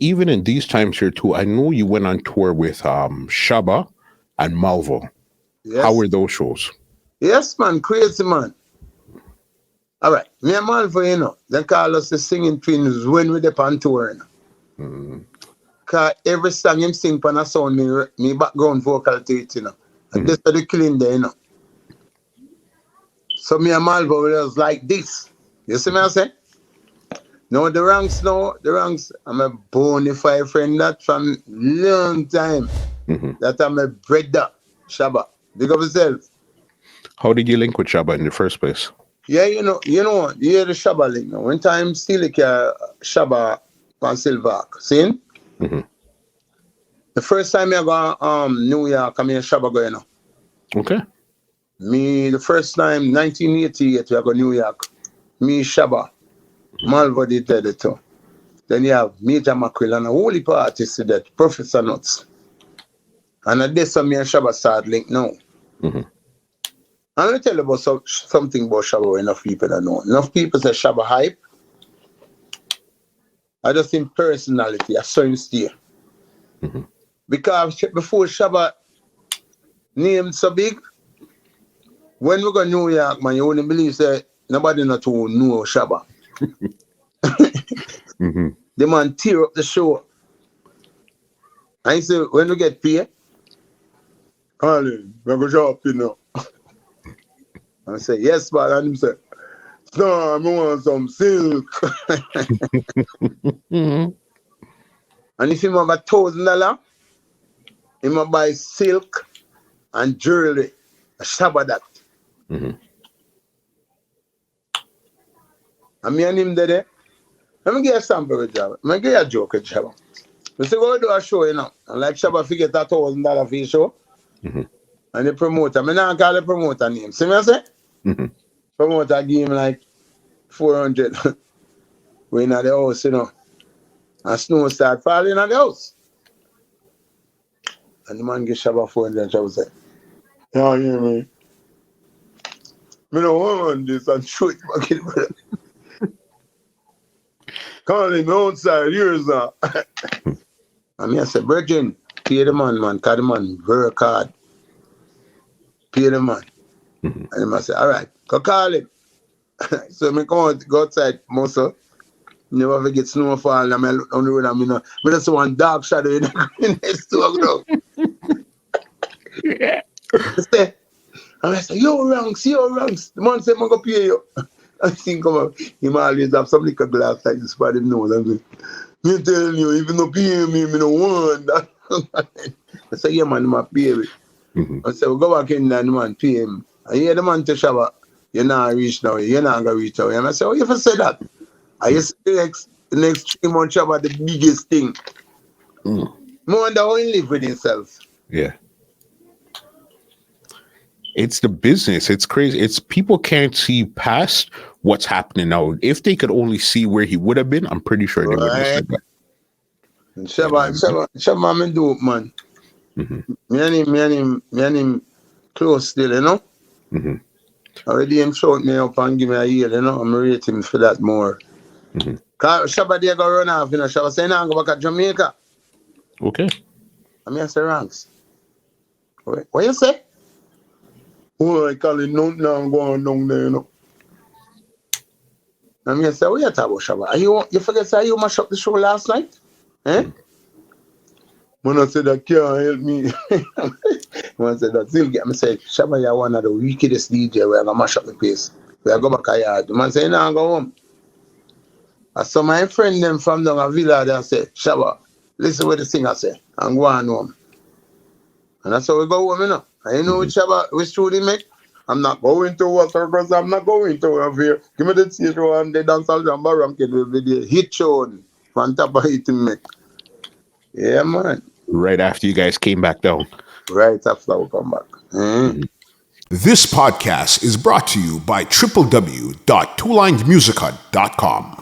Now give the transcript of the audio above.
Even in these times here too, I know you went on tour with Shabba and Malvo. How Yes. were those shows? Yes, man. Crazy, man. All right. Me and Malvo, they call us the singing twins when we dey on tour, Cause every song him sing pan a sound me background vocal to it, And this is the killing there, So me and Malvo was like this. You see me I say? Now the ranks, I'm a bona fide friend that from long time. That I'm a brother, Shabba. Big up yourself. How did you link with Shabba in the first place? Yeah, you hear the Shabba link now. One time still Shabba on Silverk. See? The first time I go New York, I mean Shabba going. Okay. Me, the first time, 1988, we go New York. Me, Shabba. Malvo did it too. Then you have Major Mackerel and a whole heap of artists to that, Professor Nuts. And at this time, me and Shabba start link now. I'm going to tell you about something about Shabba enough people don't know. Enough people say Shabba hype. I just think personality, I saw him stay. Because before Shabba named so big, when we go to New York, man, you wouldn't believe that nobody not to know Shabba. The man tear up the show. I say, when we get paid, Colin, we're going to show up, I say, yes, man. And him say, no, I want some silk. And if him have $1,000, he might buy silk and jewelry. A Shabba that. And me and him there. Let me get a sample with Shabba. Let me get a joke with Shabba. We say, go do a show, And like Shabba forget $1,000 for his show. And the promoter, I not call the promoter name. See me I say? Promoter give him like 400. We in the house, And snow start falling in the house. And the man give Shabba 400 and Shabba say, yeah, hear me. Me no want this and show it back in brother. Calling outside, here's that. And me I say, Virgin, pay the man, cause the man work hard. Pay the man. And him I say, all right, go call him. So me come out, go outside, muscle. Never forget snowfall, and I look down the road and I just one dark shadow in the green next to a and I say, yo, Ranks. The man said, I'm going to pay you. I think him always have some liquor glass like this for him nose. I'm like, me telling you, if you don't pay me, I don't want that. I say, yeah, man, I'm pay me. I said, well, go back in there, man, pay him. I hear the man tell Shabba, you're not reach now, you're not going to reach out. And I say, oh, you ever say that? I used to the next 3 months Shabba the biggest thing. I wonder how he live with himself. Yeah. It's the business. It's crazy. It's people can't see past what's happening now. If they could only see where he would have been, I'm pretty sure they would have said that. Shabba, I'm dope, man. Me and him close still, Already him showed me up and give me a year, I'm rate him for that more. Cause Shabba they go run off, Shabba say, nah, go back to Jamaica. Okay. I mean, I say, Ranks. What you say? Oh, I call it nothing now, I'm going down there, I mean, I say, what you talking about, Shabba? You forget say you mash up the show last night? When I said that can't help me. When I said that still get me say, Shabba, you're one of the wickedest DJ where I gonna mash up the place. Where I go back a yard. The man say, nah, go home. I saw my friend them from down a villa there say, Shabba, listen what the singer say, and go on home. And that's how we go home, I know which Shabba, which tune he make. I'm not going to water because I'm not going to over here. Give me the theater and the dance all Shabba Ranks will be the hit show on top of it make. Yeah, man. Right after you guys came back down. Right after we come back. This podcast is brought to you by www.twolinedmusichut.com.